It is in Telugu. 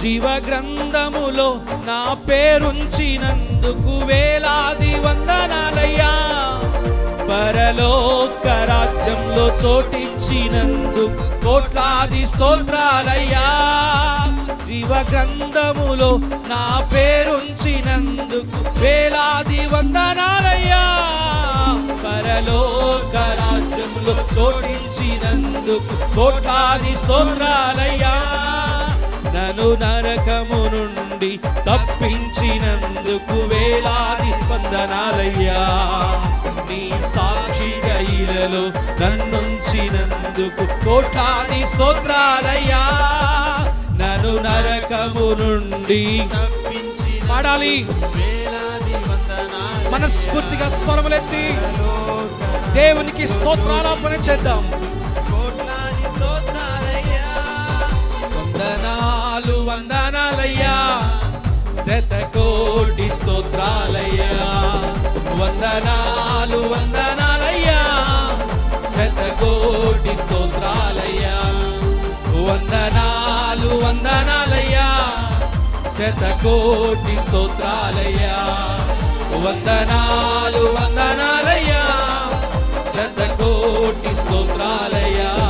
జీవ గ్రంథములో నా పేరుంచినందుకు వేలాది వందనాలయ్యా. పరలోక రాజ్యంలో చోటిచ్చినందుకు కోట్లాది స్తోత్రాలయ్యా. జీవ గ్రంథములో నా పేరుంచినందుకు వేలాది వందనాలయ్యా. పరలోక రాజ్యంలో చోటించినందుకు కోట్లాది స్తోత్రాలయ్యా. నన్ను నరకము నుండి తప్పించినందుకు వేలాది వందనాలయ్యా. నీ సాక్షిగా ఇలలో నన్నుంచినందుకు కోట్లాది స్తోత్రాలయ్యా. నన్ను నరకము నుండి తప్పించి పాడాలి వేలాది వందనాలు. మనస్ఫూర్తిగా స్వరములెత్తి దేవునికి స్తోత్రాలాపన చేద్దాం. కోట్లాది స్తోత్రాలయ్యా. వందనాలు వందనాలయ్యా. శతకోటి స్తోత్రాలయ్యా. వందనాలు వందనాలయ్యా. శతకోటి స్తోత్రాలయ్యా. వందనాలు వందనాలయ్యా. శతకోటి స్తోత్రాలయ్యా. వందనాలు వందనాలయ్యా. శతకోటి స్తోత్రాలయ్యా.